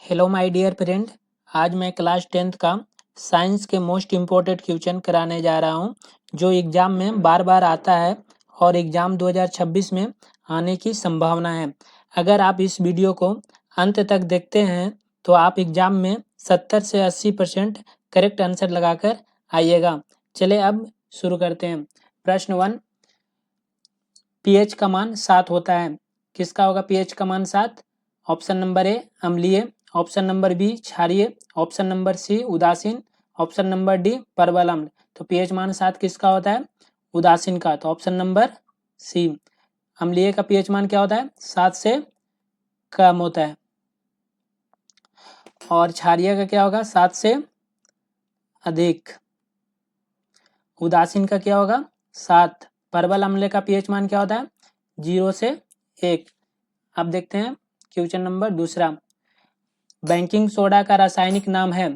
Hello my dear friend. आज मैं class 10th का साइंस के मोस्ट इम्पोर्टेंट क्वेश्चन कराने जा रहा हूं, जो एग्ज़ाम में बार बार आता है और एग्ज़ाम 2026 में आने की संभावना है। अगर आप इस वीडियो को अंत तक देखते हैं तो आप एग्ज़ाम में 70 से 80% करेक्ट आंसर लगाकर आइएगा। चलिए अब शुरू करते हैं। प्रश्न 1, पीएच का मान 7 होता है, किसका होगा पीएच का मान 7? ऑप्शन नंबर ए अम्लीय, ऑप्शन नंबर बी क्षारीय, ऑप्शन नंबर सी उदासीन, ऑप्शन नंबर डी प्रबल अम्ल। तो पीएच मान 7 किसका होता है? उदासीन का। तो ऑप्शन नंबर सी अम्लीय का पीएच मान क्या होता है? 7 से कम होता है। और क्षारीय का क्या होगा? 7 से अधिक। उदासीन का क्या होगा? 7। प्रबल अम्ल का पीएच मान क्या होता है? 0 से 1। अब देखते हैं क्वेश्चन नंबर दूसरा। बेकिंग सोडा का रासायनिक नाम है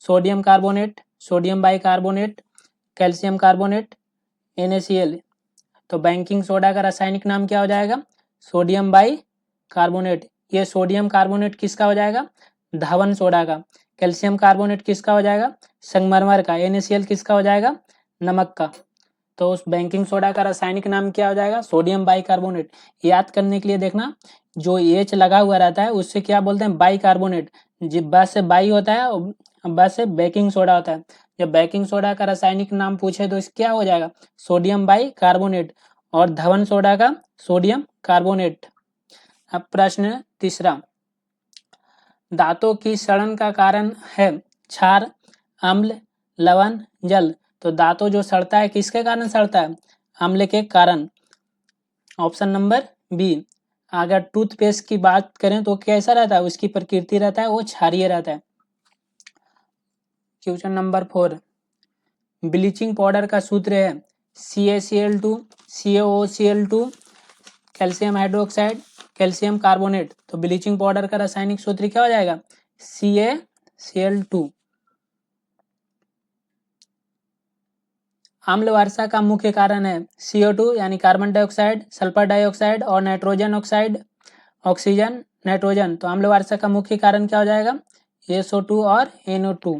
sodium carbonate, sodium bicarbonate, calcium carbonate, NaCl। तो बेकिंग सोडा का रासायनिक नाम क्या हो जाएगा? Sodium bicarbonate. ये सोडियम कार्बोनेट किसका हो जाएगा? धावन सोडा का। कैल्शियम कार्बोनेट किसका हो जाएगा? संगमरमर का। NaCl किसका हो जाएगा? नमक का। तो उस बेकिंग सोडा का रासायनिक नाम क्या हो जाएगा? Sodium bicarbonate. याद करने के लिए देखना, जो H लगा हुआ रहता है उससे क्या बोलते हैं? बाइकार्बोनेट। जब ब से बाई होता है और ब से बेकिंग सोडा होता है। जब बेकिंग सोडा का रासायनिक नाम पूछे तो क्या हो जाएगा? Sodium bicarbonate. और धवन सोडा का सोडियम कार्बोनेट। अब प्रश्न तीसरा, दांतों की सड़न का कारण है क्षार, अम्ल, लवण, जल। तो दांतों जो सड़ता है किसके कारण सड़ता है? अम्ल के कारण। Option number B. अगर टूथपेस्ट की बात करें तो कैसा रहता है? उसकी प्रकृति रहता है वो क्षारीय रहता है। क्वेश्चन नंबर 4, ब्लीचिंग पाउडर का सूत्र है CaCl2, CaOCl2, calcium hydroxide, calcium carbonate. तो ब्लीचिंग पाउडर का रासायनिक सूत्र क्या हो जाएगा? CaCl2। अम्ल वर्षा का मुख्य कारण है CO2 यानी कार्बन डाइऑक्साइड, सल्फर डाइऑक्साइड और नाइट्रोजन ऑक्साइड, ऑक्सीजन, नाइट्रोजन। तो अम्ल वर्षा का मुख्य कारण क्या हो जाएगा? SO2 और NO2।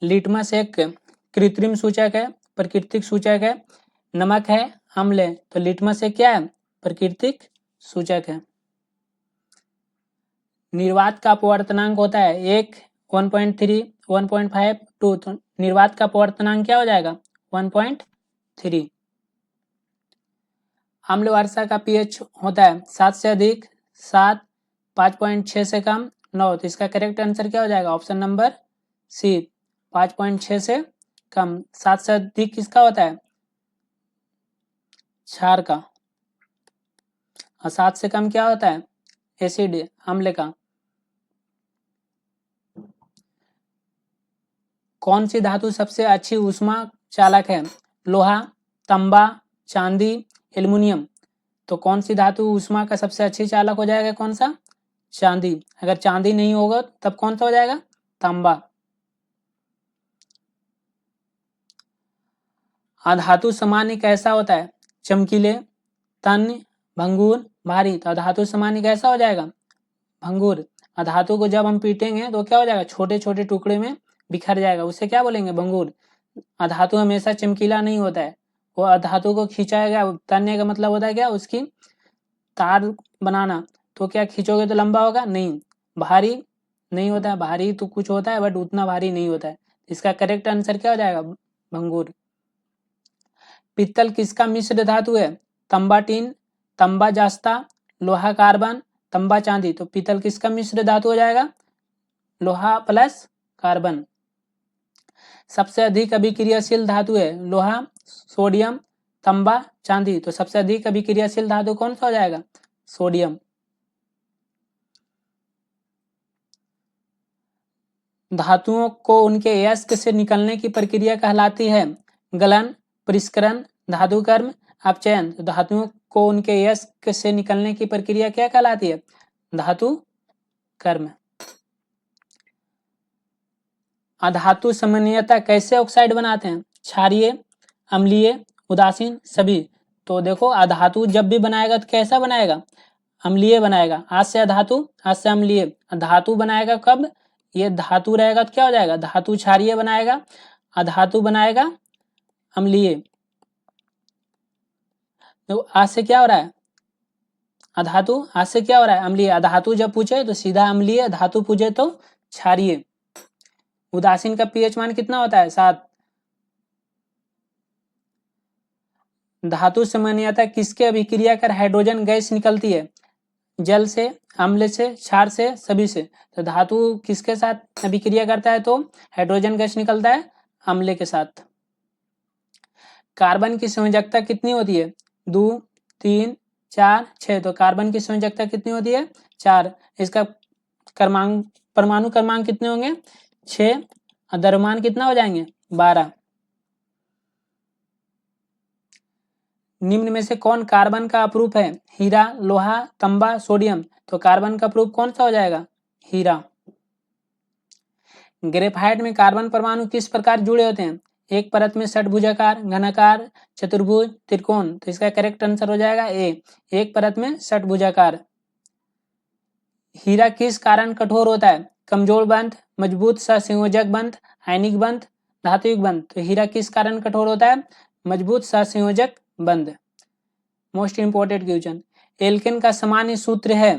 लिटमस एक कृत्रिम सूचक है, प्राकृतिक सूचक है। नमक है, अम्ल है। तो लिटमस एक क्या है? प्राकृतिक सूचक है। निर्वात का अपवर्तनांक होता है 1, 1.3, 1.5, 2। तो निर्वात का अपवर्तनांक क्या हो जाएगा? 1.3। अम्ल वर्षा का पीएच होता है 7 से अधिक, 7, 5.6 से कम, 9। तो इसका करेक्ट आंसर क्या हो जाएगा? ऑप्शन नंबर सी 5.6 से कम। 7 से अधिक किसका होता है? क्षार का। और 7 से कम क्या होता है? एसिड, अम्ल का। कौन सी धातु सबसे अच्छी ऊष्मा चालक है? लोहा, तांबा, चांदी, एल्युमिनियम। तो कौन सी धातु ऊष्मा का सबसे अच्छी चालक हो जाएगा? कौन सा? चांदी। अगर चांदी नहीं होगा तब कौन सा हो जाएगा? तांबा। अधातु सामान्य कैसा होता है? चमकीले, तन्य, भंगुर, भारी। तो अधातु सामान्य कैसा हो जाएगा? भंगुर। अधातु को जब हम पीटेंगे तो क्या हो जाएगा? छोटे छोटे टुकड़े में बिखर जाएगा, उसे क्या बोलेंगे? भंगुर। अधातु हमेशा चमकीला नहीं होता है, वो अधातु को खींचाएगा। तन्य का मतलब होता है क्या? उसकी तार बनाना। तो क्या खींचोगे तो लंबा होगा? नहीं। भारी नहीं होता है, भारी तो कुछ होता है बट उतना भारी नहीं होता है। इसका करेक्ट आंसर क्या हो जाएगा? भंगुर। पित्तल किसका मिश्र धातु है? तांबा टीन, तांबा जास्ता, लोहा कार्बन, तांबा चांदी। तो पित्तल किसका मिश्र धातु हो जाएगा? लोहा प्लस कार्बन। सबसे अधिक अभिक्रियाशील धातु है लोहा, सोडियम, तांबा, चांदी। तो सबसे अधिक अभिक्रियाशील धातु कौन सा हो जाएगा? सोडियम। धातुओं को उनके अयस्क से निकलने की प्रक्रिया कहलाती है गलन, परिष्करण, धातुकर्म, अपचयन। तो धातुओं को उनके अयस्क से निकलने की प्रक्रिया क्या कहलाती है? धातु कर्म। अधातु सामान्यतः कैसे ऑक्साइड बनाते हैं? क्षारीय, अम्लीय, उदासीन, सभी। तो देखो अधातु जब भी बनाएगा तो कैसा बनाएगा? अम्लीय बनाएगा। आज से अधातु, आज से अम्लीय। धातु बनाएगा कब, ये धातु रहेगा तो क्या हो जाएगा, धातु क्षारीय बनाएगा, अधातु बनाएगा अम्लीय। तो आज से क्या हो रहा है, अधातु, आज से क्या हो रहा है, अम्लीय। अधातु जब पूछे तो सीधा अम्लीय, धातु पूछे तो क्षारीय। उदासीन का पीएच मान कितना होता है, 7। धातु सामान्यतः किसके अभिक्रिया कर हाइड्रोजन गैस निकलती है, जल से, अम्ल से, क्षार से, सभी से। तो धातु किसके साथ अभिक्रिया करता है तो हाइड्रोजन गैस निकलता है अम्ल के साथ। कार्बन की संयोजकता कितनी होती है, 2, 3, 4, 6। तो कार्बन की संयोजकता कितनी होती है, 4। इसका क्रमांक, परमाणु क्रमांक कितने होंगे, 6। और द्रव्यमान कितना हो जाएंगे, 12। निम्न में से कौन कार्बन का अपरूप है, हीरा, लोहा, तांबा, सोडियम। तो कार्बन का अपरूप कौन सा हो जाएगा, हीरा। ग्रेफाइट में कार्बन परमाणु किस प्रकार जुड़े होते हैं, एक परत में षटभुजाकार, घनाकार, चतुर्भुज, त्रिकोण। तो इसका करेक्ट आंसर हो जाएगा ए, एक परत में षटभुजाकार। हीरा किस कारण कठोर होता है, कमजोर बंध, मजबूत सहसंयोजक बंध, आयनिक बंध, धात्विक बंध। तो हीरा किस कारण कठोर होता है, मजबूत सहसंयोजक बंध। मोस्ट इंपोर्टेंट क्वेश्चन, एल्केन का सामान्य सूत्र है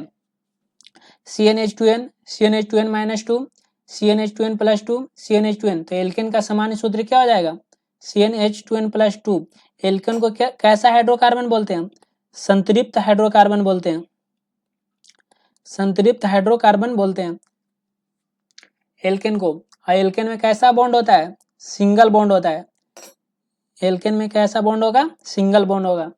CnH2n, CnH2n-2, CnH2n+2, CnH2n। तो एल्केन का सामान्य सूत्र क्या हो जाएगा, CnH2n+2। एल्केन को क्या, कैसा हाइड्रोकार्बन बोलते हैं, संतृप्त हाइड्रोकार्बन बोलते हैं, संतृप्त हाइड्रोकार्बन बोलते हैं एल्केन को। और एल्केन में कैसा बॉन्ड होता है, सिंगल बॉन्ड होता है। एल्केन में कैसा बॉन्ड होगा, सिंगल बॉन्ड होगा।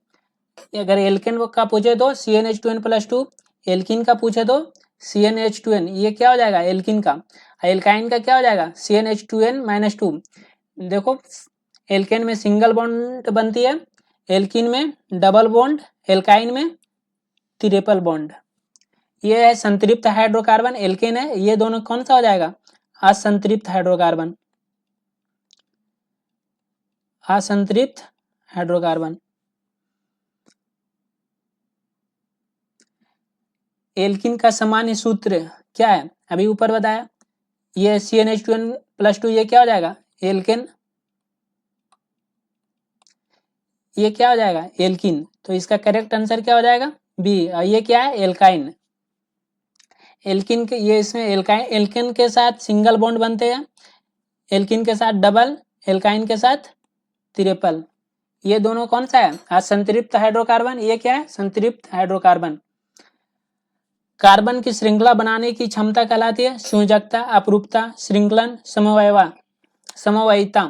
अगर एल्केन का पूछे तो CnH2n+2, एल्किन का पूछे तो CnH2n। ये क्या हो जाएगा, एल्किन का। एल्काइन का क्या हो जाएगा, CnH2n-2। देखो एल्केन में सिंगल बॉन्ड बनती है, एल्किन में डबल बॉन्ड, एल्काइन में ट्रिपल बॉन्ड। ये है संतृप्त हाइड्रोकार्बन, एल्केन है। ये दोनों कौन सा हो जाएगा, असंतृप्त हाइड्रोकार्बन, असंतृप्त हाइड्रोकार्बन। एल्किन का सामान्य सूत्र क्या है, अभी ऊपर बताया। ये CnH2n+2, ये क्या हो जाएगा, एल्केन। ये क्या हो जाएगा, एल्किन। तो इसका करेक्ट आंसर क्या हो जाएगा, बी। और ये क्या है, एल्काइन। एल्किन के, ये इसमें एल्काइन, एल्किन के साथ सिंगल बॉन्ड बनते हैं, एल्किन के साथ डबल, एल्काइन के साथ ट्रिपल। ये दोनों कौन सा है, असंतृप्त हाइड्रोकार्बन। ये क्या है, संतृप्त हाइड्रोकार्बन। कार्बन की श्रृंखला बनाने की क्षमता कहलाती है संयोजकता, अपरूपता, श्रृंखलन, समवायिता।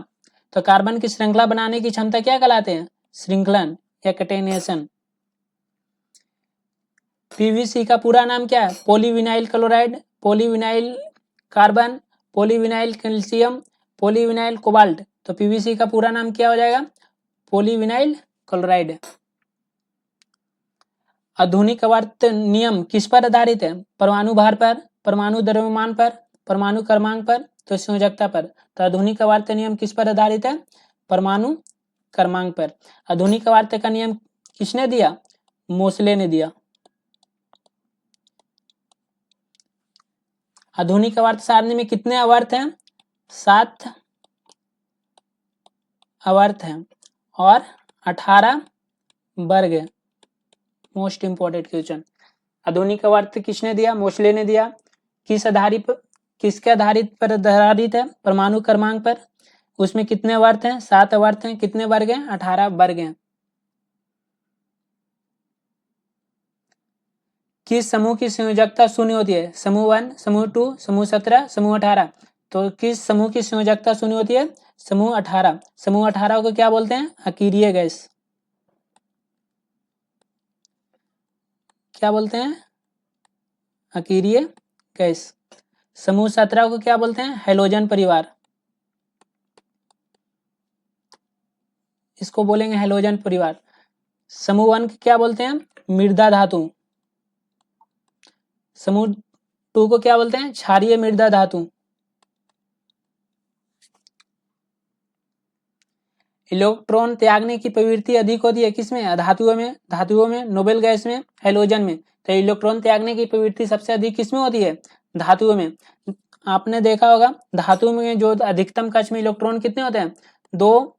तो कार्बन की श्रृंखला बनाने की क्षमता क्या कहलाते हैं, श्रृंखलन या कैटेनेशन। पीवीसी का पूरा नाम क्या है, polyvinyl chloride, polyvinyl carbon, polyvinyl calcium, polyvinyl cobalt. तो पीवीसी का पूरा नाम क्या हो जाएगा, पॉलीविनाइल क्लोराइड। आधुनिक आवर्त नियम किस पर आधारित है, परमाणु भार पर, परमाणु द्रव्यमान पर, परमाणु क्रमांक पर, तो संयोजकता पर। तो आधुनिक आवर्त नियम किस पर आधारित है, परमाणु क्रमांक पर। आधुनिक आवर्त का नियम किसने दिया, मोसले ने दिया। आधुनिक आवर्त सारणी में कितने आवर्त हैं, 7 आवर्त हैं और 18 वर्ग है। मोस्ट इंपोर्टेंट क्वेश्चन, आधुनिक आवर्त किसने दिया, मोसले ने दिया। किस आधारित पर, किसके आधारित पर आधारित है, परमाणु क्रमांक पर। उसमें कितने आवर्त हैं, 7 आवर्त हैं, कितने वर्ग हैं, 18 वर्ग हैं। किस समूह की संयोजकता शून्य होती है, समूह 1, समूह 2, समूह 17, समूह 18। तो किस समूह की संयोजकता शून्य होती है, समूह 18। समूह 18 को क्या बोलते हैं, अकीरीय गैस। क्या बोलते हैं, अकीरीय गैस। समूह 17 को क्या बोलते हैं, हैलोजन परिवार। इसको बोलेंगे हैलोजन परिवार। समूह 1 क्या बोलते हैं, मृदा धातु। समूह 2 को क्या बोलते हैं, क्षारीय मृदा धातु। इलेक्ट्रॉन त्यागने की प्रवृत्ति अधिक होती है किसमें? धातुओं में, नोबेल गैस में, हैलोजन में। तो इलेक्ट्रॉन त्यागने की प्रवृत्ति सबसे अधिक किसमें होती है? धातुओं में। आपने देखा होगा धातु में जो अधिकतम कक्ष में इलेक्ट्रॉन कितने होते हैं? 2,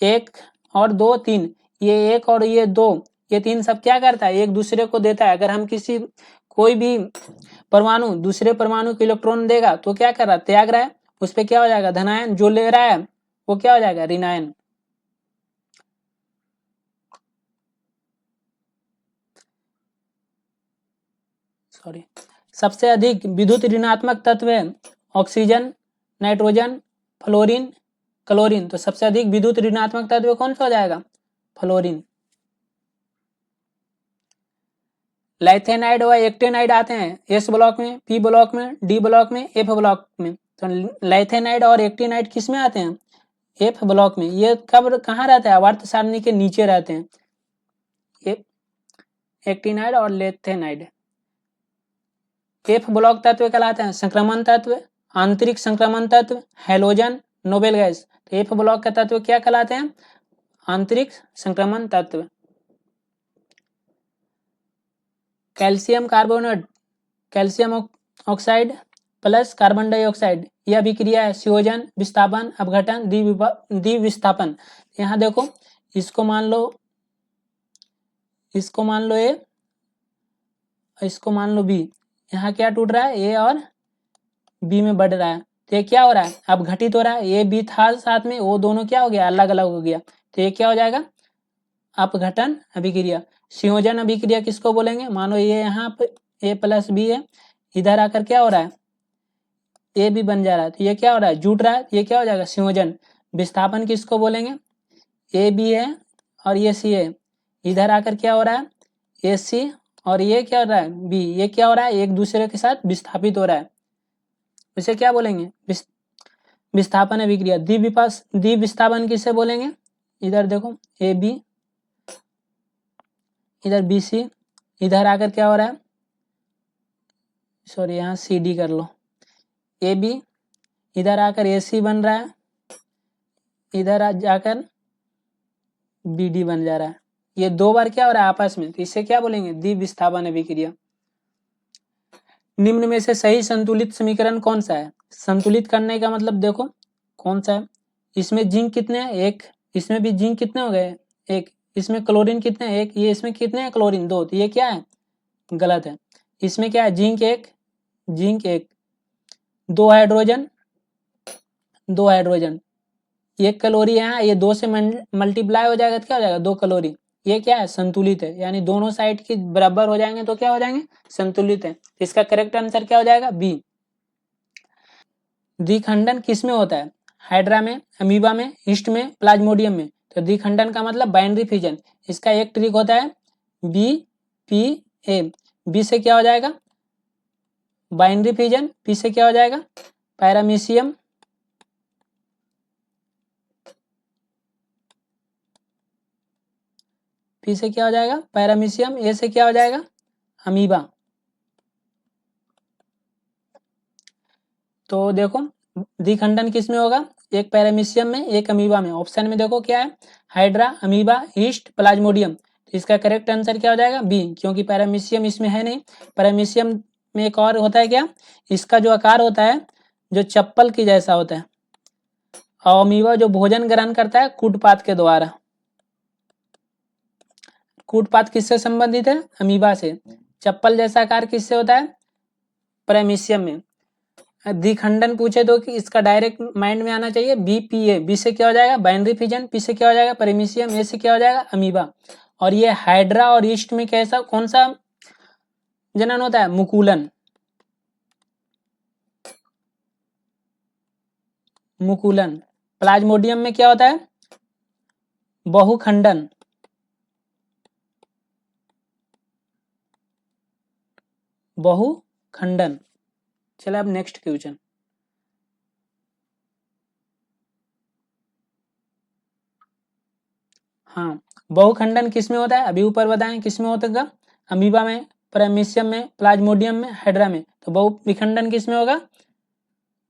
1 और 2, 3। ये 1 और ये 2, ये 3 सब क्या करता है? एक दूसरे को देता है। अगर हम कोई भी परमाणु दूसरे परमाणु को इलेक्ट्रॉन देगा तो क्या कर रहा है? त्याग रहा है। उस पर क्या हो जाएगा? धनायन। जो ले रहा है वो क्या हो जाएगा? ऋणायन। सॉरी। सबसे अधिक विद्युत ऋणात्मक तत्व है ऑक्सीजन, नाइट्रोजन, फ्लोरीन, क्लोरीन। तो सबसे अधिक विद्युत ऋणात्मक तत्व कौन सा हो जाएगा? फ्लोरीन। लाइथेनाइड व एक्टेनाइड आते हैं एस ब्लॉक में, पी ब्लॉक में, डी ब्लॉक में, एफ ब्लॉक में। तो लाइथेनाइड और एक्टेनाइड किस में आते हैं? एफ ब्लॉक में। ये कब कहाँ रहता है? आवर्त सारणी के नीचे रहते हैं एक्टिनाइड और लेथेनाइड। एफ ब्लॉक तत्व कहलाते हैं संक्रमण तत्व, आंतरिक संक्रमण तत्व, हैलोजन, नोबेल गैस। तो एफ ब्लॉक के तत्व क्या कहलाते हैं? आंतरिक संक्रमण तत्व। Calcium carbonate, calcium oxide plus carbon dioxide, यह अभिक्रिया है संयोजन, विस्थापन, अपघटन, द्विविस्थापन। यहाँ देखो इसको मान लो ए, इसको मान लो बी। यहाँ क्या टूट रहा है? ए और बी में बढ़ रहा है। तो ये क्या हो रहा है? अब घटित हो रहा है। ए बी था साथ में, वो दोनों क्या हो गया? अलग अलग हो गया। तो ये क्या हो जाएगा? अपघटन अभिक्रिया। संयोजन अभिक्रिया किसको बोलेंगे? मानो ये यहाँ पे ए प्लस बी है, इधर आकर क्या हो रहा है? ए भी बन जा रहा है। तो ये क्या हो रहा है? जुट रहा है। ये क्या हो जाएगा? संयोजन। विस्थापन किसको बोलेंगे? ए बी है और ये सी है, इधर आकर क्या हो रहा है? ए सी और ये क्या हो रहा है? बी। ये क्या हो रहा है? एक दूसरे के साथ विस्थापित हो रहा है। इसे क्या बोलेंगे? विस्थापन अभिक्रिया। द्विविस्थापन किसे बोलेंगे? इधर देखो ए बी, इधर बी सी, इधर आकर क्या हो रहा है? सॉरी यहाँ सी डी कर लो। ए बी, इधर आकर ए सी बन रहा है, इधर जाकर बी डी बन जा रहा है। ये दो बार क्या हो रहा है आपस में? तो इसे क्या बोलेंगे? द्विविस्थापन अभिक्रिया। निम्न में से सही संतुलित समीकरण कौन सा है? संतुलित करने का मतलब देखो कौन सा है। इसमें जिंक कितने हैं? 1। इसमें भी जिंक कितने हो गए? 1। इसमें क्लोरीन कितने हैं? 1। ये इसमें कितने हैं? क्लोरीन 2। तो ये क्या है? गलत है। इसमें क्या है? जिंक 1, 2 हाइड्रोजन, 2 हाइड्रोजन, 1 कैलोरी है। ये 2 से मल्टीप्लाई हो जाएगा तो क्या हो जाएगा? 2 कैलोरी। ये क्या है? संतुलित है। यानी दोनों साइड के बराबर हो जाएंगे तो क्या हो जाएंगे? संतुलित है। इसका करेक्ट आंसर क्या हो जाएगा? बी। द्विखंडन किस में होता है? हाइड्रा में, अमीबा में, ईस्ट में, प्लाज्मोडियम में। तो द्विखंडन का मतलब बाइनरी फिजन। इसका एक ट्रिक होता है बी पी ए। बी से क्या हो जाएगा? Binary fission. पी से क्या हो जाएगा? पैरामीशियम। पी से क्या हो जाएगा? पैरामीशियम। ए से क्या हो जाएगा? अमीबा। तो देखो द्विखंडन किस में होगा? एक पैरामीशियम में, एक अमीबा में। ऑप्शन में देखो क्या है? Hydra, amoeba, east, Plasmodium. तो इसका करेक्ट आंसर क्या हो जाएगा? बी, क्योंकि पैरामीशियम इसमें है नहीं। पैरामीशियम में एक और होता है क्या? इसका जो आकार होता है जो चप्पल की जैसा होता है। और अमीबा जो भोजन ग्रहण करता है कूटपात के द्वारा। कूटपात किससे संबंधित है? अमीबा से। चप्पल जैसा आकार किससे होता है? पैरामीशियम में। द्विखंडन पूछे तो कि इसका डायरेक्ट माइंड में आना चाहिए बी पी ए। बी से क्या हो जाएगा? Binary fission. पी से क्या हो जाएगा? पैरामीशियम। ए से क्या हो जाएगा? अमीबा। और ये हाइड्रा और ईस्ट में कैसा कौन सा जनन होता है? मुकुलन। मुकुलन। प्लाज्मोडियम में क्या होता है? बहुखंडन। बहुखंडन। चलो अब नेक्स्ट क्वेश्चन। हाँ, बहुखंडन किस में होता है? अभी ऊपर बताएं किस में होता है? अमीबा में, पैरामीशियम में, प्लाज्मोडियम में, हाइड्रा में। तो बहुविखंडन किस में होगा?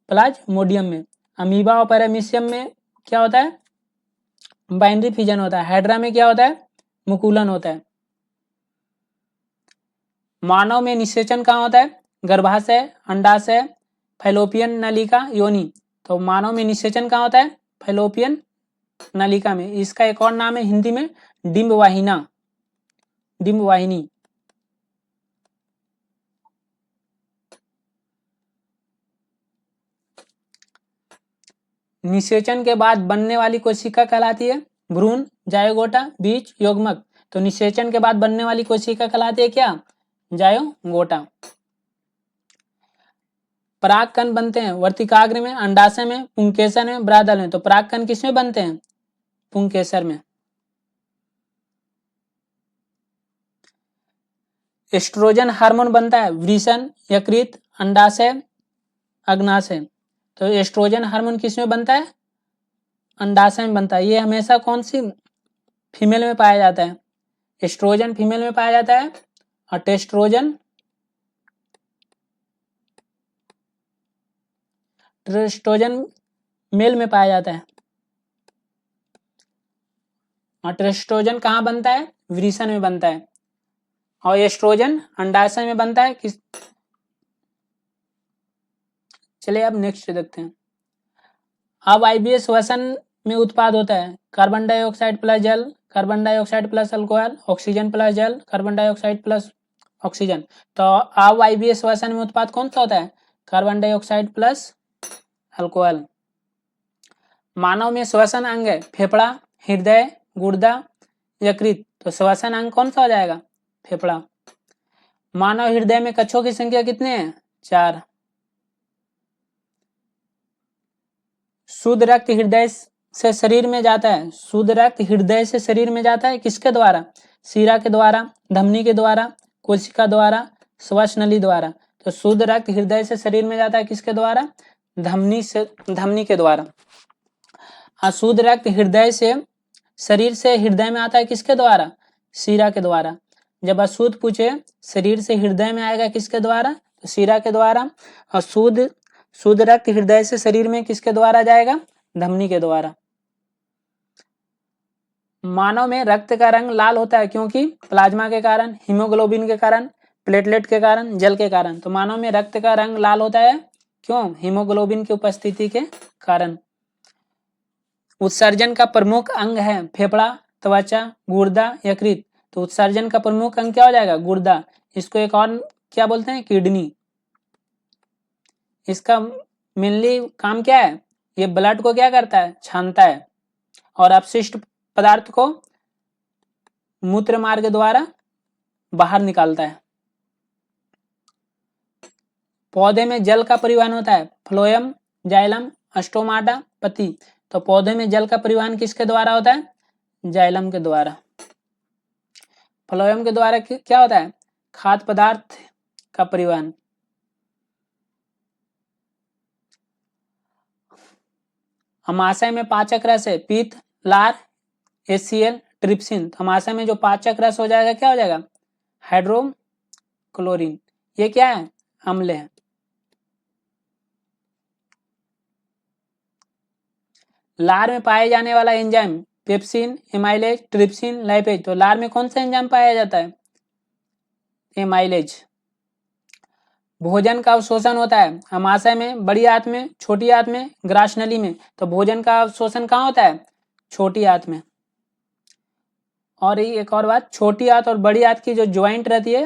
प्लाज्मोडियम में। अमीबा और पैरामीशियम में क्या होता है? बाइनरी फिजन होता है। हाइड्रा में क्या होता है? मुकुलन होता है। मानव में निषेचन कहाँ होता है? गर्भाशय, अंडाशय, फैलोपियन नलिका, योनि। तो मानव में निषेचन कहाँ होता है? फैलोपियन नलिका में। इसका एक और नाम है हिंदी में डिंबवाहिना, डिंबवाहिनी। निषेचन के बाद बनने वाली कोशिका कहलाती है भ्रूण, जायगोटा, बीज, युग्मक। तो निषेचन के बाद बनने वाली कोशिका कहलाती है क्या? जायगोटा। परागकण बनते हैं वर्तिकाग्र में, अंडाशय में, पुंकेसर में, ब्रादल में। तो परागकण किसमें बनते हैं? पुंकेसर में। एस्ट्रोजन हार्मोन बनता है वृषण, यकृत, अंडाशय, अग्नाशय। तो एस्ट्रोजन हार्मोन किसमें बनता है? अंडाशय में बनता है। ये हमेशा कौन सी फीमेल में पाया जाता है? एस्ट्रोजन फीमेल में पाया जाता है और टेस्ट्रोजन मेल में पाया जाता है। और टेस्ट्रोजन कहाँ बनता है? वृषण में बनता है। और एस्ट्रोजन अंडाशय में बनता है किस? चलिए अब नेक्स्ट देखते हैं। अब आईबीएस श्वसन में उत्पाद होता है कार्बन डाइऑक्साइड प्लस जल, carbon dioxide plus alcohol, oxygen plus जल, कार्बन डाइऑक्साइड प्लस ऑक्सीजन। तो अब आईबीएस श्वसन में उत्पाद कौन सा होता है? Carbon dioxide plus alcohol. मानव में श्वसन अंग है फेफड़ा, हृदय, गुर्दा, यकृत। तो श्वसन अंग कौन सा हो जाएगा? फेफड़ा। मानव हृदय में कक्षों की संख्या कितने हैं? 4। शुद्ध रक्त हृदय से शरीर में जाता है, शुद्ध रक्त हृदय से शरीर में जाता है किसके द्वारा? शिरा के द्वारा, धमनी के द्वारा, कोशिका द्वारा, श्वास नली द्वारा। तो शुद्ध रक्त हृदय से शरीर में जाता है किसके द्वारा? धमनी के द्वारा। अशुद्ध रक्त हृदय से शरीर से हृदय में आता है किसके द्वारा? शिरा के द्वारा। जब अशुद्ध पूछे शरीर से हृदय में आएगा किसके द्वारा? तो शिरा के द्वारा। और शुद्ध रक्त हृदय से शरीर में किसके द्वारा जाएगा? धमनी के द्वारा। मानव में रक्त का रंग लाल होता है क्योंकि प्लाज्मा के कारण, हीमोग्लोबिन के कारण, प्लेटलेट के कारण, जल के कारण। तो मानव में रक्त का रंग लाल होता है क्यों? हीमोग्लोबिन की उपस्थिति के कारण। उत्सर्जन का प्रमुख अंग है फेफड़ा, त्वचा, गुर्दा, यकृत। तो उत्सर्जन का प्रमुख अंग क्या हो जाएगा? गुर्दा। इसको एक और क्या बोलते हैं? किडनी। इसका मेनली काम क्या है? ये ब्लड को क्या करता है? छानता है और अपशिष्ट पदार्थ को मूत्र मार्ग द्वारा बाहर निकालता है। पौधे में जल का परिवहन होता है फ्लोएम, जाइलम, स्टोमाटा, पत्ती। तो पौधे में जल का परिवहन किसके द्वारा होता है? जाइलम के द्वारा। फ्लोएम के द्वारा क्या होता है? खाद्य पदार्थ का परिवहन। अमाशय में पाचक रस है पित्त, लार, एचसीएल, ट्रिप्सिन। तो अमाशय में जो पाचक रस हो जाएगा क्या हो जाएगा? हाइड्रोक्लोरिन। ये क्या है? अम्ल है। लार में पाए जाने वाला enzyme pepsin, amylase, trypsin, lipase. तो लार में कौन सा एंजाइम पाया जाता है? एमाइलेज। भोजन का अवशोषण होता है अमाशय में, बड़ी आंत में, छोटी आंत में, ग्रास नली में। तो भोजन का अवशोषण कहाँ होता है? छोटी आंत में। और एक और बात, छोटी आंत और बड़ी आंत की जो ज्वाइंट रहती है,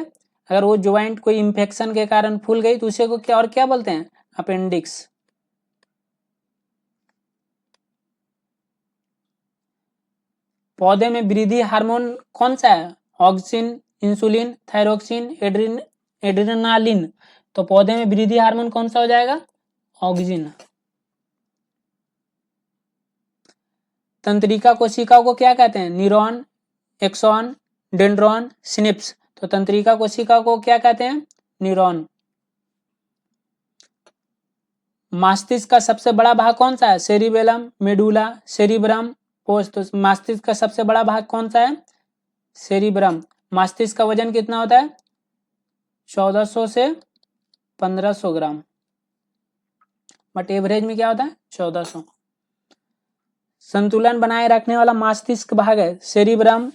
अगर वो ज्वाइंट कोई इंफेक्शन के कारण फूल गई तो उसे को क्या और क्या बोलते हैं? अपेंडिक्स। पौधे में वृद्धि हार्मोन कौन सा है? Auxin, insulin, thyroxine, adrenaline. तो पौधे में वृद्धि हार्मोन कौन सा हो जाएगा? ऑक्सिन। तंत्रिका कोशिकाओं को क्या कहते हैं? Neuron, axon, dendron, synapse. तो तंत्रिका कोशिका को क्या कहते हैं? न्यूरॉन। मस्तिष्क का सबसे बड़ा भाग कौन सा है? Cerebellum, medulla, cerebrum, post. तो मस्तिष्क का सबसे बड़ा भाग कौन सा है? सेरिब्रम। मस्तिष्क का वजन कितना होता है? 1400 से 1500 ग्राम। बट एवरेज में क्या होता है? 1400। संतुलन बनाए रखने वाला मस्तिष्क भाग है सेरिब्रम,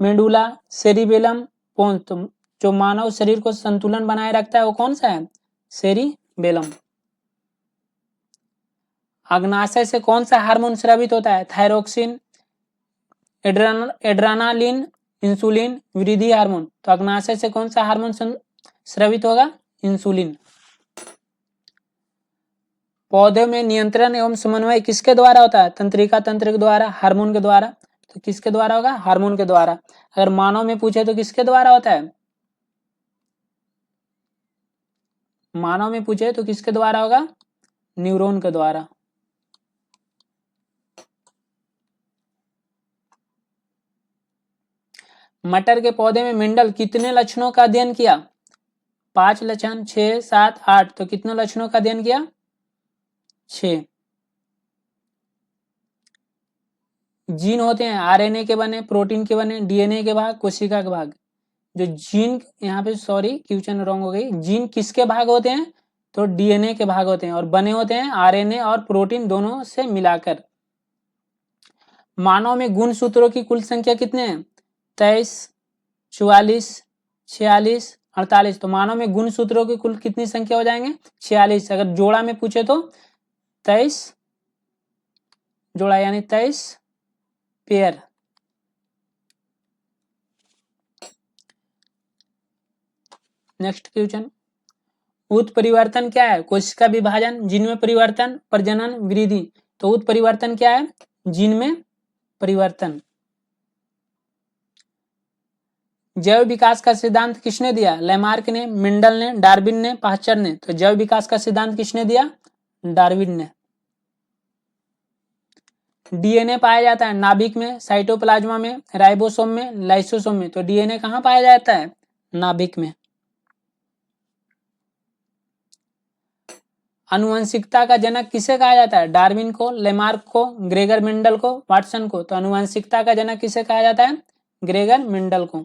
मेडुला, सेरिबेलम, पोन्स। तो जो मानव शरीर को संतुलन बनाए रखता है वो कौन सा है? सेरिबेलम। अग्नाशय से कौन सा हार्मोन स्रावित होता है? थायरोक्सिन, एड्रेनालिन, इंसुलिन, वृद्धि हार्मोन। तो अग्नाशय से कौन सा हार्मोन स्रावित होगा? इंसुलिन। पौधे में नियंत्रण एवं समन्वय किसके द्वारा होता है? तंत्रिका तंत्र के द्वारा, हार्मोन के द्वारा। तो किसके द्वारा होगा? हार्मोन के द्वारा। अगर मानव में पूछे तो किसके द्वारा होता है? मानव में पूछे तो किसके द्वारा होगा? न्यूरॉन के द्वारा। मटर के पौधे में मेंडल कितने लक्षणों का अध्ययन किया? 5 लक्षण, 6, 7, 8। तो कितने लक्षणों का अध्ययन किया? 6। जीन होते हैं आरएनए के बने, प्रोटीन के बने, डीएनए के भाग, कोशिका के भाग। जो जीन, यहाँ पे सॉरी क्वेश्चन रॉन्ग हो गई, जीन किसके भाग होते हैं? तो डीएनए के भाग होते हैं और बने होते हैं आरएनए और प्रोटीन दोनों से मिलाकर। मानव में गुण सूत्रों की कुल संख्या कितने हैं? 23, 44, 46, 48। तो मानव में गुण सूत्रों की कुल कितनी संख्या हो जाएंगे? 46। अगर जोड़ा में पूछे तो 23 जोड़ा यानी 23 पेयर। नेक्स्ट क्वेश्चन, उत्परिवर्तन क्या है? कोशिका विभाजन, जीन में परिवर्तन, प्रजनन, वृद्धि। तो उत्परिवर्तन क्या है? जीन में परिवर्तन। जैव विकास का सिद्धांत किसने दिया? लैमार्क ने, मेंडल ने, डार्विन ने, पाश्चर ने। तो जैव विकास का सिद्धांत किसने दिया? डार्विन ने। डीएनए पाया जाता है नाभिक में, साइटोप्लाज्मा में, राइबोसोम में, लाइसोसोम में। तो डीएनए कहाँ पाया जाता है? नाभिक में। अनुवंशिकता का जनक किसे कहा जाता है? डार्विन को, लेमार्क को, ग्रेगर मेंडल को, वाटसन को। तो अनुवंशिकता का जनक किसे कहा जाता है? ग्रेगर मेंडल को।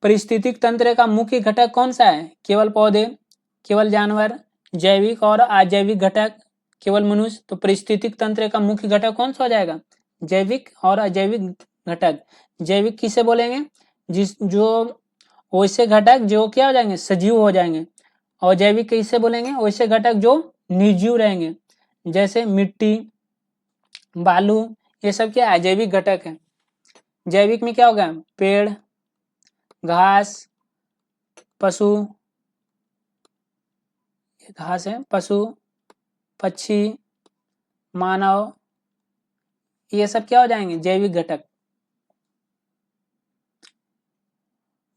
पारिस्थितिक तंत्र का मुख्य घटक कौन सा है? केवल पौधे, केवल जानवर, जैविक और अजैविक घटक, केवल मनुष्य। तो पारिस्थितिक तंत्र का मुख्य घटक कौन सा हो जाएगा? जैविक और अजैविक घटक। जैविक किसे बोलेंगे? जो वैसे घटक जो क्या हो जाएंगे? सजीव हो जाएंगे। और जैविक किसे बोलेंगे? वैसे घटक जो निर्जीव रहेंगे, जैसे मिट्टी, बालू, ये सब क्या है? जैविक घटक है। जैविक में क्या होगा? पेड़, घास, पशु, घास है, पशु, पक्षी, मानव, ये सब क्या हो जाएंगे? जैविक घटक।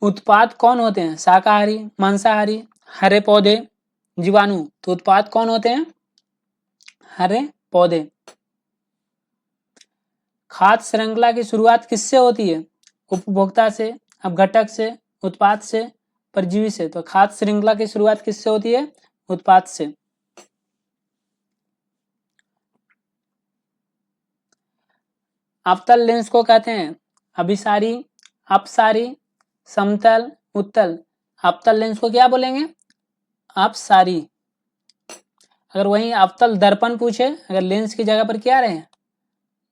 उत्पाद कौन होते हैं? शाकाहारी, मांसाहारी, हरे पौधे, जीवाणु। तो उत्पाद कौन होते हैं? हरे पौधे। खाद्य श्रृंखला की शुरुआत किससे होती है? उपभोक्ता से, अपघटक से, उत्पाद से, परजीवी से। तो खाद्य श्रृंखला की शुरुआत किससे होती है? उत्पाद से। अवतल लेंस को कहते हैं अभिसारी, अपसारी, समतल, उत्तल। अवतल लेंस को क्या बोलेंगे? अपसारी। अगर वहीं अवतल दर्पण पूछे, अगर लेंस की जगह पर क्या रहे?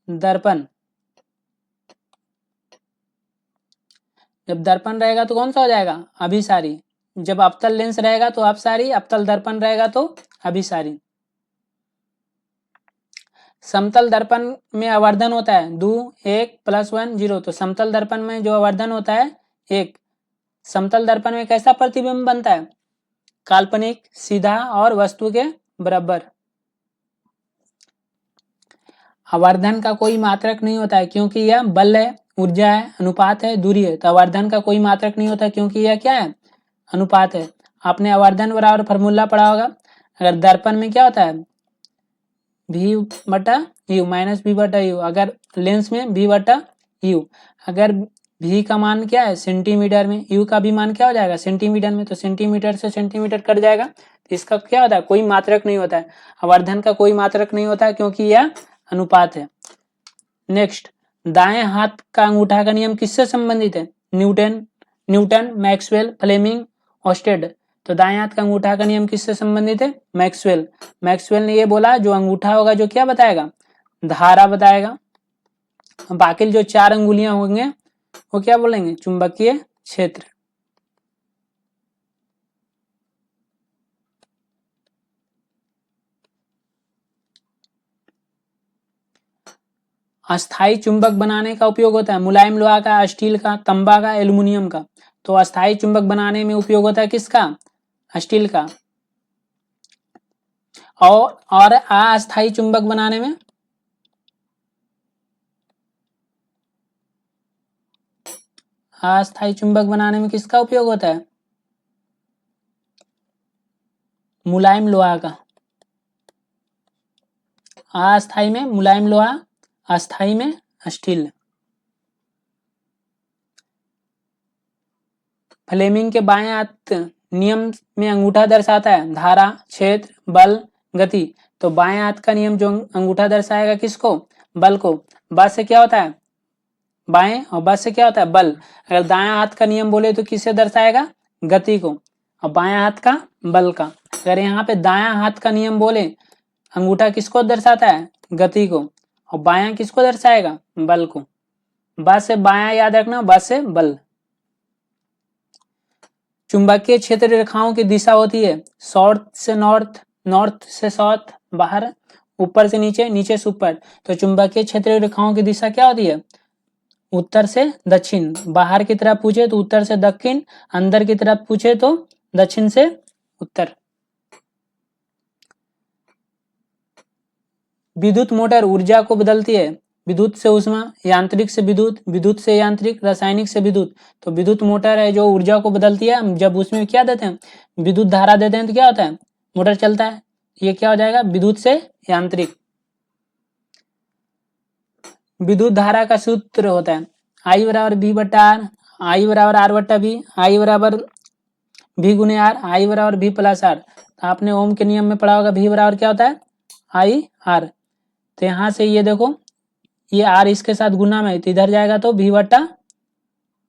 दर्पण। जब दर्पण रहेगा तो कौन सा हो जाएगा? अभिसारी। जब अवतल लेंस रहेगा तो अपसारी, अवतल दर्पण रहेगा तो अभिसारी। समतल दर्पण में आवर्धन होता है 2, 1, +1, 0। तो समतल दर्पण में जो आवर्धन होता है 1। समतल दर्पण में कैसा प्रतिबिंब बनता है? काल्पनिक, सीधा और वस्तु के बराबर। आवर्धन का कोई मात्रक नहीं होता है क्योंकि यह बल है, ऊर्जा है, अनुपात है, दूरी है। तो आवर्धन का कोई मात्रक नहीं होता क्योंकि यह क्या है? अनुपात है। आपने आवर्धन बराबर फॉर्मूला पढ़ा होगा। अगर दर्पण में क्या होता है? v/u minus v/u। अगर लेंस में v/u। अगर v का मान क्या है? सेंटीमीटर में, u का भी मान क्या हो जाएगा? सेंटीमीटर में। तो सेंटीमीटर से सेंटीमीटर कट जाएगा। तो इसका क्या होता है? कोई मात्रक नहीं होता है। आवर्धन का कोई मात्रक नहीं होता है क्योंकि यह अनुपात है। नेक्स्ट, दाएं हाथ का अंगूठा का नियम किससे संबंधित है? Newton, Maxwell, Fleming, Oersted. तो दाएं हाथ का अंगूठा का नियम किससे संबंधित है? मैक्सवेल ने ये बोला जो अंगूठा होगा जो क्या बताएगा? धारा बताएगा। बाकी जो 4 अंगुलियां होंगे वो क्या बोलेंगे? चुंबकीय क्षेत्र। अस्थाई चुंबक बनाने का उपयोग होता है मुलायम लोहा का, स्टील का, तांबा का, एल्युमिनियम का। तो अस्थाई चुंबक बनाने में उपयोग होता है किसका? स्टील का। और अस्थाई चुंबक बनाने में अस्थाई चुंबक बनाने में किसका उपयोग होता है? मुलायम लोहा का। अस्थाई में मुलायम लोहा, अस्थाई में स्टील। फ्लेमिंग के बाएं हाथ नियम में अंगूठा दर्शाता है धारा, क्षेत्र, बल, गति। तो बाएं हाथ का नियम जो अंगूठा दर्शाएगा किसको? बल को। बस से क्या होता है? बाएं, और बस से क्या होता है? बल। अगर दाएं हाथ का नियम बोले तो किसे दर्शाएगा? गति को। और बाएं हाथ का बल का। अगर यहाँ पे दायां हाथ का नियम बोले अंगूठा किसको दर्शाता है? गति को। और बायां किसको दर्शाएगा? बल को। बस से बायां याद रखना, बस से बल। चुंबकीय क्षेत्र रेखाओं की दिशा होती है साउथ से नॉर्थ, नॉर्थ से साउथ, बाहर, ऊपर से नीचे, नीचे से ऊपर। तो चुंबकीय क्षेत्र रेखाओं की दिशा क्या होती है? उत्तर से दक्षिण। बाहर की तरफ पूछे तो उत्तर से दक्षिण, अंदर की तरफ पूछे तो दक्षिण से उत्तर। विद्युत मोटर ऊर्जा को बदलती है विद्युत से उष्मा, यांत्रिक से विद्युत, विद्युत से यांत्रिक, रासायनिक से विद्युत। तो विद्युत मोटर है जो ऊर्जा को बदलती है। जब उसमें क्या देते हैं? विद्युत धारा देते हैं तो क्या होता है? मोटर चलता है। ये क्या हो जाएगा? विद्युत से यांत्रिक। विद्युत धारा का सूत्र होता है I बराबर V बटा आर, I बराबर आर बटा वी, I बराबर V गुने आर, I बराबर V प्लस आर। तो आपने ओम के नियम में पढ़ा होगा V बराबर क्या होता है? I R. तो यहाँ से ये देखो, ये आर इसके साथ गुना में तो इधर जाएगा तो V बटा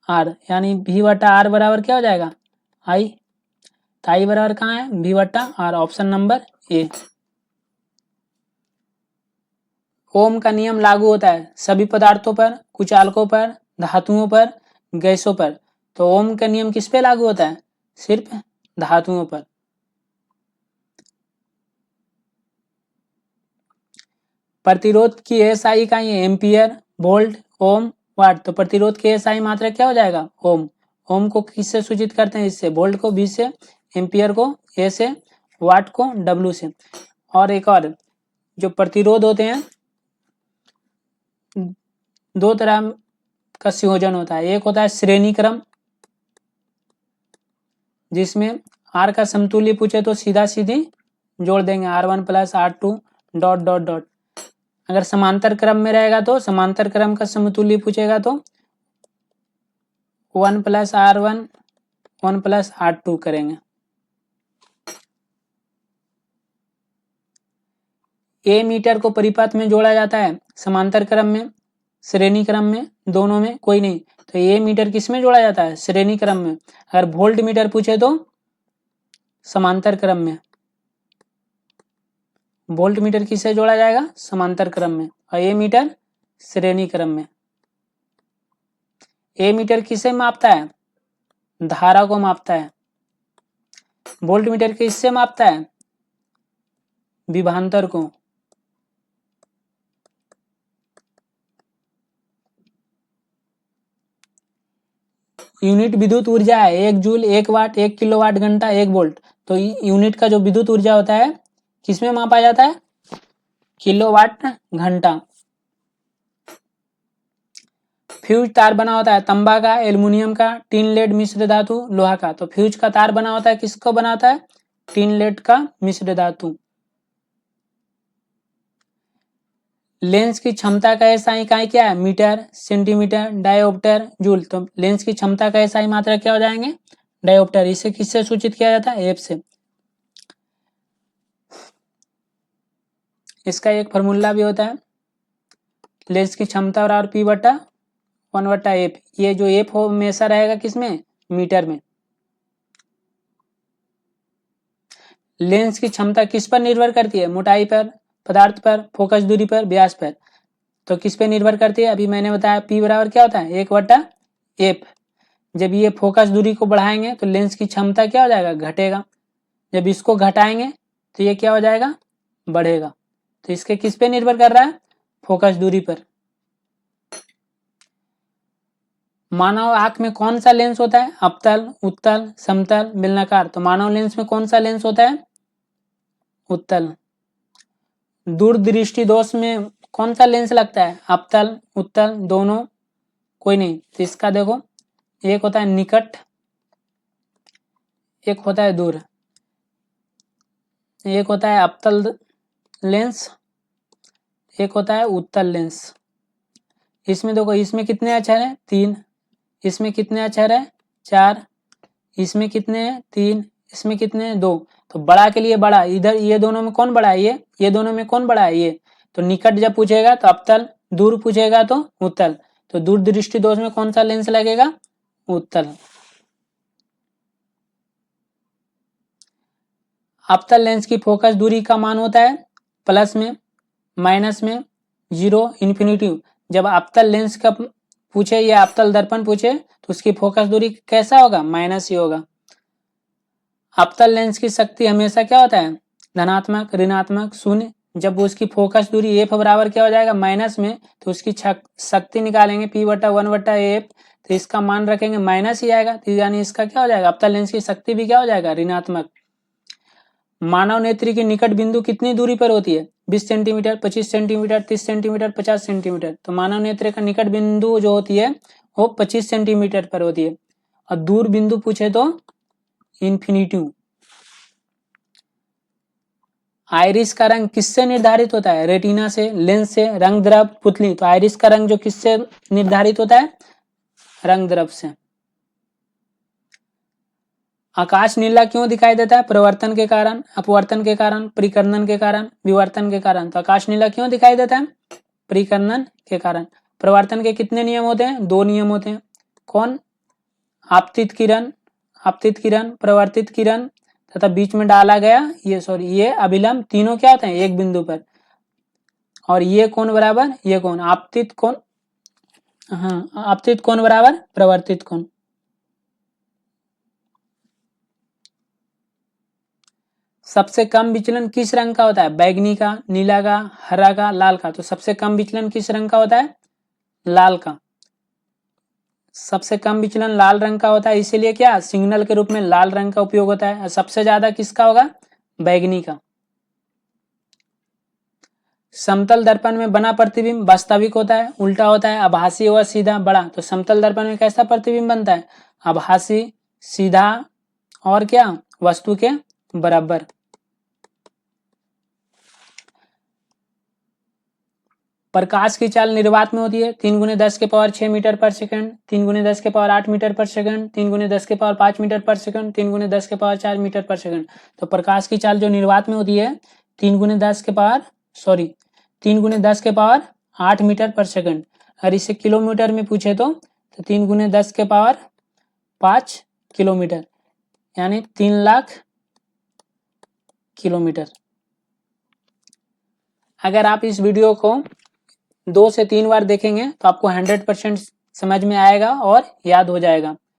आर, यानी V बटा आर बराबर क्या हो जाएगा? I। तो I बराबर कहाँ है? V बटा आर, ऑप्शन नंबर ए। ओम का नियम लागू होता है सभी पदार्थों पर, कुचालकों पर, धातुओं पर, गैसों पर। तो ओम का नियम किस पे लागू होता है? सिर्फ धातुओं पर। प्रतिरोध की एसआई इकाई है एम्पियर, वोल्ट, ओम, वाट। तो प्रतिरोध की एसआई मात्रा क्या हो जाएगा? ओम। ओम को किससे सूचित करते हैं? इससे। वोल्ट को V से, एम्पियर को A से, वाट को W से। और एक और, जो प्रतिरोध होते हैं दो तरह का संयोजन होता है। एक होता है श्रेणी क्रम, जिसमें R का समतुल्य पूछे तो सीधा सीधी जोड़ देंगे R1 plus R2 dot dot dot. अगर समांतर क्रम में रहेगा तो समांतर क्रम का समतुल्य पूछेगा तो 1 प्लस R1 1 प्लस R2 करेंगे। ए मीटर को परिपथ में जोड़ा जाता है समांतर क्रम में, श्रेणी क्रम में, दोनों में कोई नहीं। तो ए मीटर किस में जोड़ा जाता है? श्रेणी क्रम में। अगर वोल्ट मीटर पूछे तो समांतर क्रम में। वोल्ट मीटर किससे जोड़ा जाएगा? समांतर क्रम में। और ए मीटर श्रेणी क्रम में। ए मीटर किसे मापता है? धारा को मापता है। वोल्ट मीटर किससे मापता है? विभवांतर को। यूनिट विद्युत ऊर्जा है 1 जूल, 1 वाट, 1 किलोवाट घंटा, 1 वोल्ट। तो यूनिट का जो विद्युत ऊर्जा होता है किसमें मापा जाता है? किलोवाट घंटा। फ्यूज तार बना होता है तांबा का, एल्युमिनियम का, टिन लेड मिश्र धातु, लोहा का। तो फ्यूज का तार बना होता है किसको बना होता है? टिन लेड का मिश्र धातु। लेंस की क्षमता का एसआई इकाई क्या है? Metre, centimetre, dioptre, joule. तो लेंस की क्षमता का एसआई मात्रा क्या हो जाएंगे? डायोप्टर। इसे किससे सूचित किया जाता है? एफ से। इसका एक फॉर्मूला भी होता है लेंस की क्षमता और पी बटा 1 बटा एफ। ये जो एफ हो हमेशा रहेगा किसमें? मीटर में। लेंस की क्षमता किस पर निर्भर करती है? मोटाई पर, पदार्थ पर, फोकस दूरी पर, व्यास पर। तो किस पे निर्भर करती है? अभी मैंने बताया P बराबर क्या होता है? 1/F। जब ये फोकस दूरी को बढ़ाएंगे तो लेंस की क्षमता क्या हो जाएगा? घटेगा। जब इसको घटाएंगे तो ये क्या हो जाएगा? बढ़ेगा। तो इसके किस पे निर्भर कर रहा है? फोकस दूरी पर। मानव आंख में कौन सा लेंस होता है? अपतल, उत्तल, समतल, बेलनाकार। तो मानव लेंस में कौन सा लेंस होता है? उत्तल। दूरदृष्टि दोष में कौन सा लेंस लगता है? अपतल, उत्तल, दोनों, कोई नहीं। तो इसका देखो, एक होता है निकट, एक होता है दूर। एक होता है अपतल लेंस, एक होता है उत्तल लेंस। इसमें देखो, इसमें कितने अक्षर हैं? 3। इसमें कितने अक्षर है? 4। इसमें कितने हैं? 3। इसमें कितने हैं? 2। तो बड़ा के लिए बड़ा, इधर ये दोनों में कौन बड़ा है? ये दोनों में कौन बड़ा है? ये। तो निकट जब पूछेगा तो अपतल, दूर पूछेगा तो उत्तल। तो दूरदृष्टि दोष में कौन सा लेंस लगेगा? उत्तल। अपतल लेंस की फोकस दूरी का मान होता है प्लस में, माइनस में, 0, इन्फिनिटी। जब अपतल लेंस का पूछे या अपतल दर्पण पूछे तो उसकी फोकस दूरी कैसा होगा? माइनस ही होगा। अपतल लेंस की शक्ति हमेशा क्या होता है? धनात्मक, ऋणात्मक, शून्य। जब उसकी फोकस दूरी एफ बराबर क्या हो जाएगा? माइनस में, तो उसकी शक्ति निकालेंगे P/1/F। तो इसका मान रखेंगे माइनस ही आएगा। तो यानी इसका क्या हो जाएगा? अपतल लेंस की शक्ति भी क्या हो जाएगा? ऋणात्मक। मानव नेत्र की निकट बिंदु कितनी दूरी पर होती है? 20 सेंटीमीटर, 25 सेंटीमीटर, 30 सेंटीमीटर, 50 सेंटीमीटर। तो मानव नेत्र का निकट बिंदु जो होती है वो 25 सेंटीमीटर पर होती है। और दूर बिंदु पूछे तो इन्फिनिटी। आइरिस का रंग किससे निर्धारित होता है? रेटिना से, लेंस से, रंग द्रव, पुतली। तो आइरिस का रंग जो किससे निर्धारित होता है? रंग द्रव से। आकाश नीला क्यों दिखाई देता है? परिवर्तन के कारण, अपवर्तन के कारण, परिकर्णन के कारण, विवर्तन के कारण। तो आकाश नीला क्यों दिखाई देता है? परिकर्णन के कारण। परिवर्तन के कितने नियम होते हैं? 2 नियम होते हैं। कौन? आपतित किरण, प्रवर्तित किरण तथा बीच में डाला गया ये अभिलंब, तीनों क्या होते हैं? एक बिंदु पर। और ये कोण बराबर ये कोण, आपतित कोण, हाँ, आपतित कोण बराबर प्रवर्तित कोण। सबसे कम विचलन किस रंग का होता है? बैगनी का, नीला का, हरा का, लाल का। तो सबसे कम विचलन किस रंग का होता है? लाल का। सबसे कम विचलन लाल रंग का होता है, इसीलिए क्या सिग्नल के रूप में लाल रंग का उपयोग होता है। और सबसे ज्यादा किसका होगा? बैगनी का। समतल दर्पण में बना प्रतिबिंब वास्तविक होता है, उल्टा होता है, आभासी व सीधा, बड़ा। तो समतल दर्पण में कैसा प्रतिबिंब बनता है? आभासी, सीधा और क्या? वस्तु के बराबर। प्रकाश की चाल निर्वात में होती है 3×10⁶ मीटर पर सेकंड, 3×10⁸ मीटर पर सेकंड, 3×10⁵ मीटर पर सेकंड, 3×10⁴ मीटर पर सेकंड। तो प्रकाश की चाल जो निर्वात में होती है 3×10⁸ मीटर पर सेकंड। और इसे किलोमीटर में पूछे तो 3×10⁵ किलोमीटर, यानी 3 लाख किलोमीटर। अगर आप इस वीडियो को 2 से 3 बार देखेंगे तो आपको 100% समझ में आएगा और याद हो जाएगा।